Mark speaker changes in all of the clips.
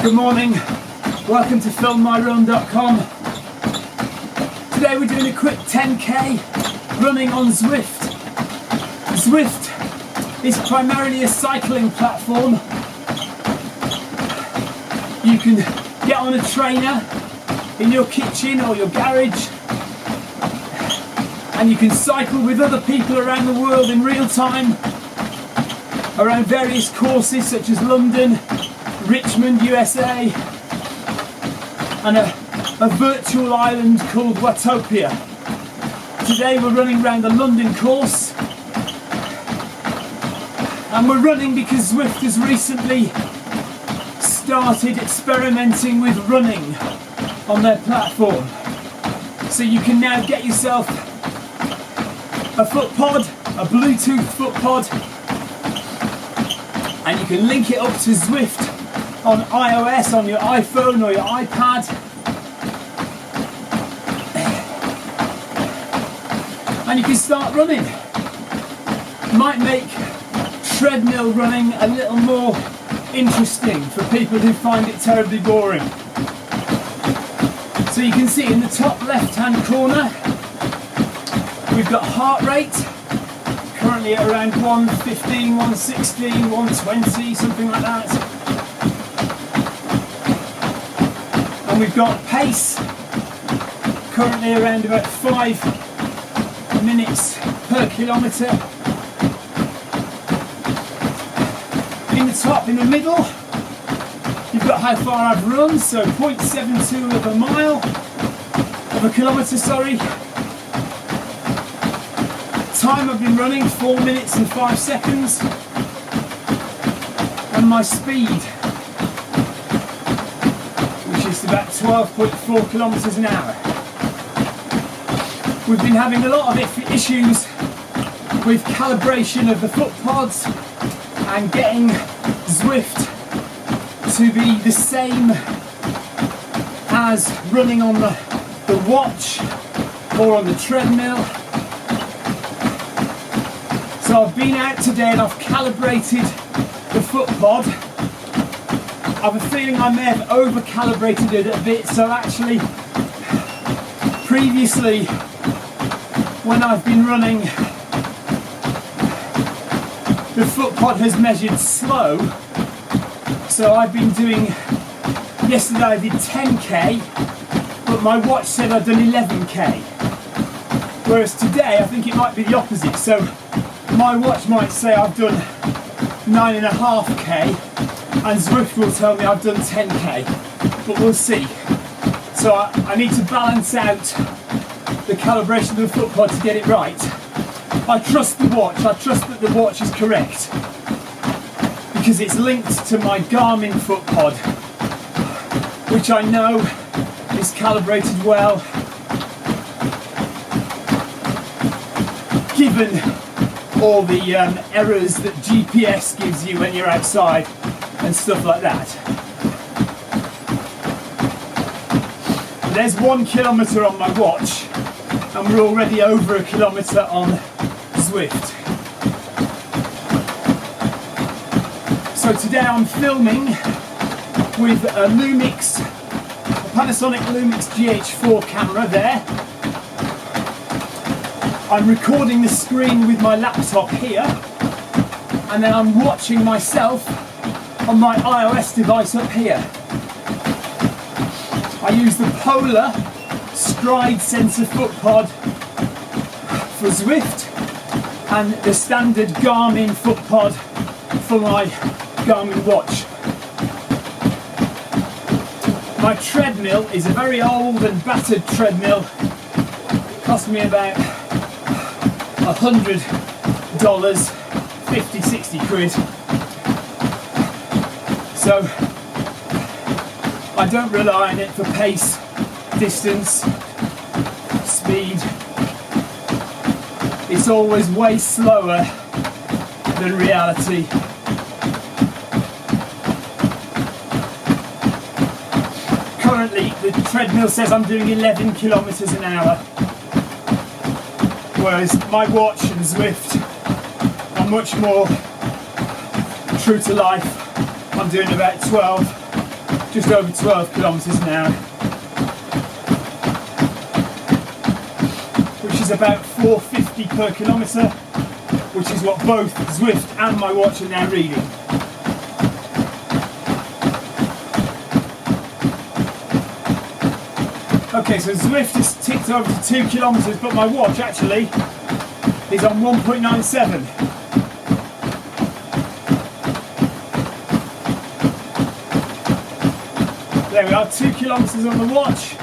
Speaker 1: Good morning, welcome to filmmyrun.com. Today we're doing a quick 10k running on Zwift. Zwift is primarily a cycling platform. You can get on a trainer in your kitchen or your garage and you can cycle with other people around the world in real time around various courses such as London, Richmond, USA, and a virtual island called Watopia. Today we're running around the London course, and we're running because Zwift has recently started experimenting with running on their platform. So you can now get yourself a foot pod, a Bluetooth foot pod, and you can link it up to Zwift on iOS, on your iPhone or your iPad. And you can start running. Might make treadmill running a little more interesting for people who find it terribly boring. So you can see in the top left hand corner we've got heart rate, currently at around 115, 116, 120, something like that. And we've got pace, currently around about 5 minutes per kilometre. In the top, in the middle, you've got how far I've run, so 0.72 of a mile, of a kilometre, sorry. Time I've been running, 4 minutes and 5 seconds. And my speed, which is about 12.4 kilometres an hour. We've been having a lot of issues with calibration of the foot pods and getting Zwift to be the same as running on the watch or on the treadmill. So I've been out today and I've calibrated the foot pod. I have a feeling I may have over calibrated it a bit, so actually previously when I've been running the foot pod has measured slow, so I've been doing, yesterday I did 10k, but my watch said I'd done 11k, whereas today I think it might be the opposite, so my watch might say I've done 9.5k and Zwift will tell me I've done 10k, but we'll see. So I need to balance out the calibration of the foot pod to get it right. I trust the watch, I trust that the watch is correct because it's linked to my Garmin foot pod, which I know is calibrated well, given all the errors that GPS gives you when you're outside and stuff like that. There's 1 kilometre on my watch and we're already over a kilometre on Zwift. So today I'm filming with a Panasonic Lumix GH4 camera there. I'm recording the screen with my laptop here, and then I'm watching myself on my iOS device up here. I use the Polar Stride Sensor foot pod for Zwift and the standard Garmin foot pod for my Garmin watch. My treadmill is a very old and battered treadmill. It cost me about $100, 50, 60 quid. So I don't rely on it for pace, distance, speed. It's always way slower than reality. Currently the treadmill says I'm doing 11 kilometres an hour, whereas my watch and Zwift are much more true to life. I'm doing about 12 just over 12 kilometres now, which is about 450 per kilometre, which is what both Zwift and my watch are now reading. Okay, so Zwift has ticked over to 2 kilometres, but my watch actually is on 1.97. There we are, 2 kilometres on the watch,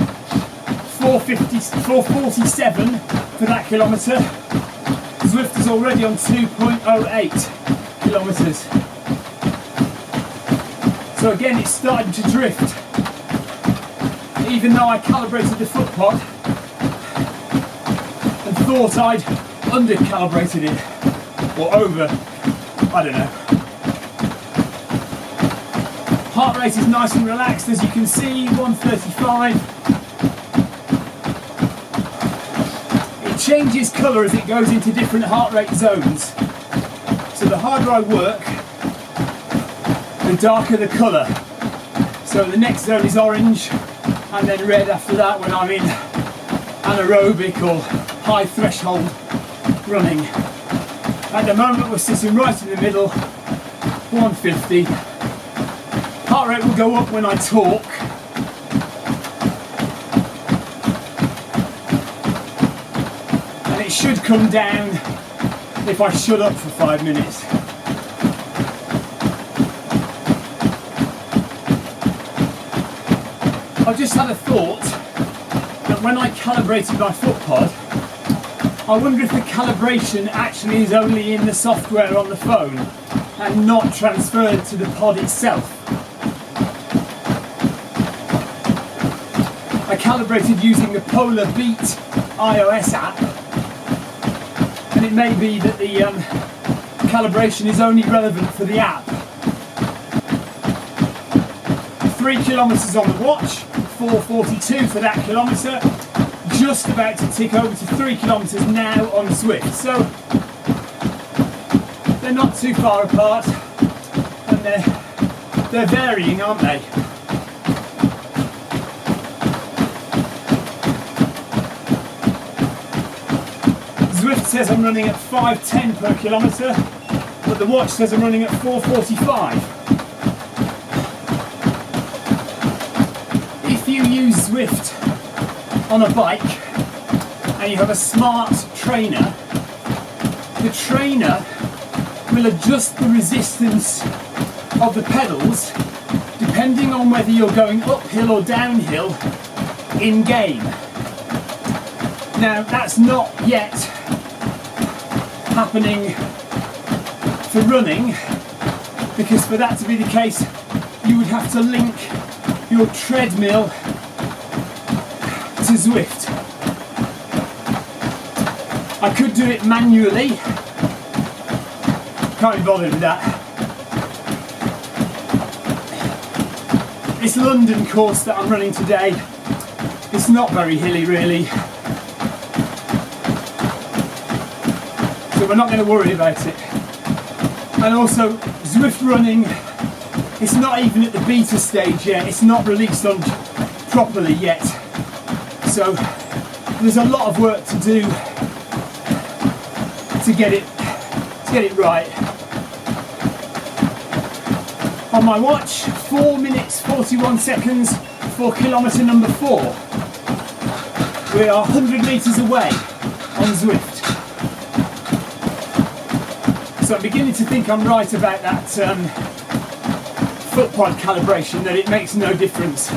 Speaker 1: 447 for that kilometre. Zwift is already on 2.08 kilometres. So again, it's starting to drift. Even though I calibrated the foot pod and thought I'd under-calibrated it, or over, I don't know. Heart rate is nice and relaxed, as you can see, 135. It changes colour as it goes into different heart rate zones. So the harder I work, the darker the colour. So the next zone is orange, and then red after that when I'm in anaerobic or high threshold running. At the moment we're sitting right in the middle, 150. Heart rate will go up when I talk. And it should come down if I shut up for 5 minutes. I just had a thought that when I calibrated my foot pod, I wonder if the calibration actually is only in the software on the phone and not transferred to the pod itself. I calibrated using the Polar Beat iOS app, and it may be that the calibration is only relevant for the app. 3 kilometres on the watch, 4:42 for that kilometre, just about to tick over to 3 kilometres now on Zwift. So they're not too far apart, and they're varying, aren't they? Zwift says I'm running at 5:10 per kilometre, but the watch says I'm running at 4:45. If you use Zwift on a bike and you have a smart trainer, the trainer will adjust the resistance of the pedals depending on whether you're going uphill or downhill in game. Now that's not yet happening for running, because for that to be the case you would have to link your treadmill to Zwift. I could do it manually, can't be bothered with that. This London course that I'm running today, it's not very hilly really, so we're not going to worry about it. And also Zwift Running, it's not even at the beta stage yet, it's not released on properly yet, so there's a lot of work to do to get it right. On my watch, 4 minutes 41 seconds for kilometre number 4. We are 100 metres away on Zwift. So I'm beginning to think I'm right about that foot pod calibration, that it makes no difference.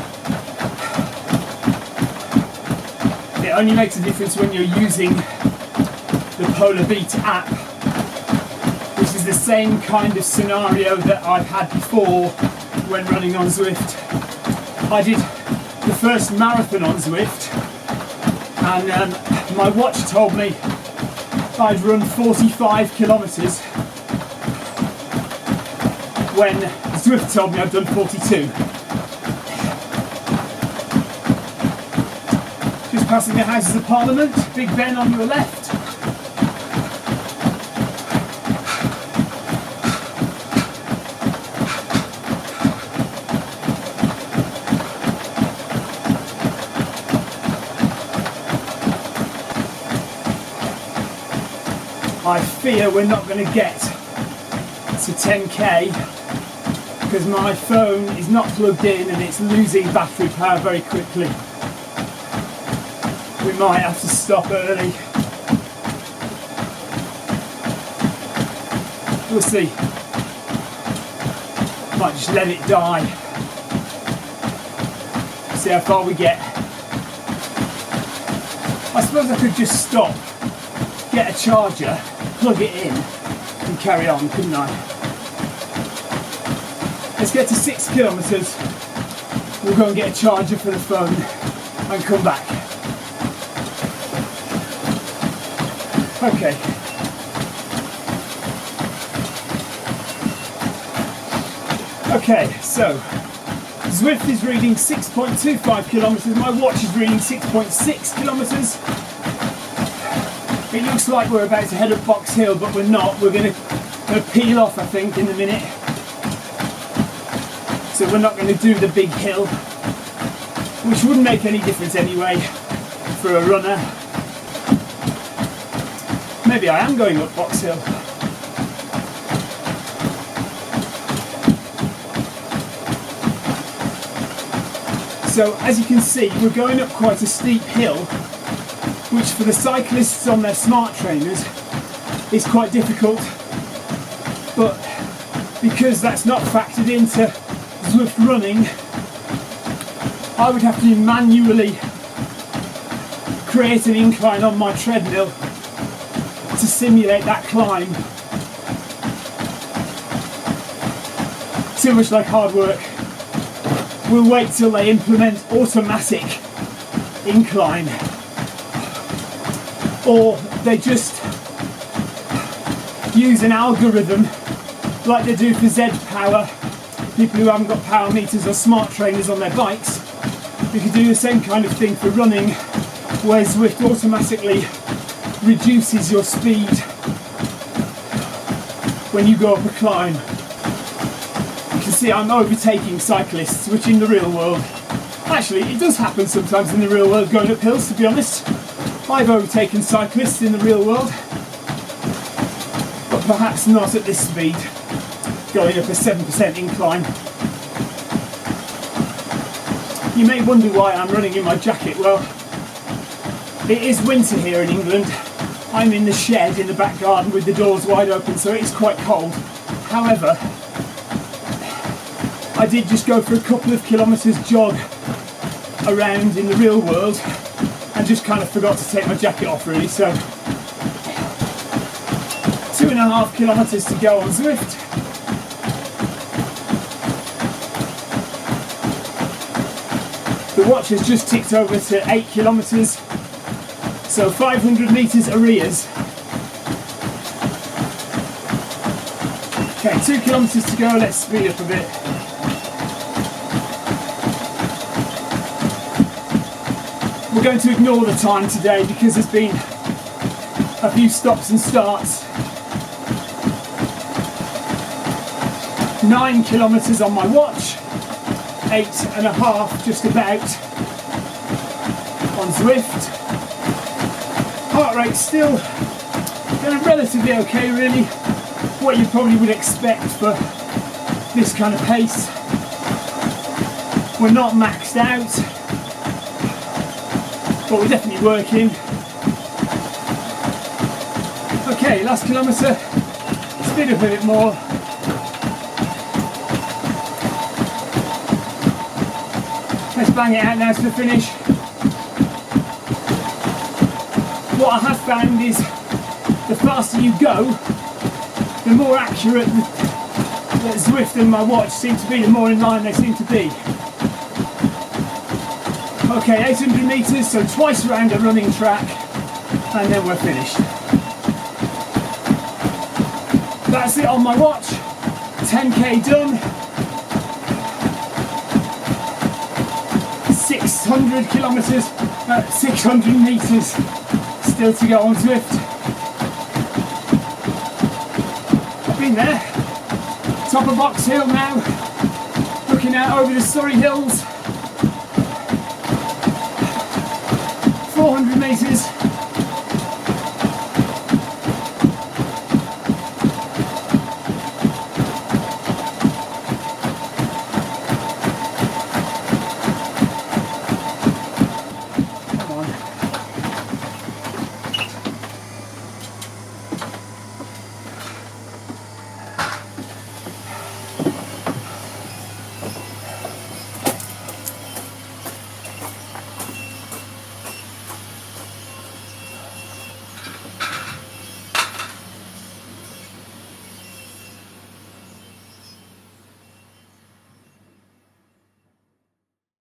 Speaker 1: It only makes a difference when you're using the Polar Beat app, which is the same kind of scenario that I've had before when running on Zwift. I did the first marathon on Zwift, and my watch told me I'd run 45 kilometres when Zwift told me I'd done 42. Just passing the Houses of Parliament, Big Ben on your left. fear we're not going to get to 10k because my phone is not plugged in and it's losing battery power very quickly. We might have to stop early. We'll see. Might just let it die. See how far we get. I suppose I could just stop, get a charger, plug it in and carry on, couldn't I? Let's get to 6 kilometres. We'll go and get a charger for the phone and come back. Okay. Okay, so Zwift is reading 6.25 kilometres, my watch is reading 6.6 kilometres. It looks like we're about to head up Box Hill, but we're not. We're going to peel off, I think, in a minute. So we're not going to do the big hill, which wouldn't make any difference anyway for a runner. Maybe I am going up Box Hill. So as you can see, we're going up quite a steep hill, which for the cyclists on their smart trainers is quite difficult. But because that's not factored into Zwift Running, I would have to manually create an incline on my treadmill to simulate that climb. Too much like hard work. We'll wait till they implement automatic incline, or they just use an algorithm like they do for Z Power. People who haven't got power meters or smart trainers on their bikes, you can do the same kind of thing for running, where Zwift automatically reduces your speed when you go up a climb. You can see I'm overtaking cyclists, which in the real world, actually it does happen sometimes in the real world going up hills, to be honest. I've overtaken cyclists in the real world, but perhaps not at this speed, going up a 7% incline. You may wonder why I'm running in my jacket. Well, it is winter here in England. I'm in the shed in the back garden with the doors wide open, so it is quite cold. However, I did just go for a couple of kilometres jog around in the real world and just kind of forgot to take my jacket off really, so 2.5 kilometres to go on Zwift. The watch has just ticked over to 8 kilometres, so 500 metres arrears. Okay, 2 kilometres to go, let's speed up a bit. We're going to ignore the time today because there's been a few stops and starts. 9 kilometres on my watch, 8.5 just about on Zwift. Heart rate still going relatively okay really, what you probably would expect for this kind of pace. We're not maxed out, but we're definitely working. Okay, last kilometre, speed up a bit more. Let's bang it out now to the finish. What I have found is the faster you go, the more accurate the Zwift and my watch seem to be, the more in line they seem to be. Okay, 800 metres, so twice around a running track, and then we're finished. That's it on my watch, 10k done, 600 kilometres, 600 metres still to go on Zwift. I've been there, top of Box Hill now, looking out over the Surrey Hills. 400 metres.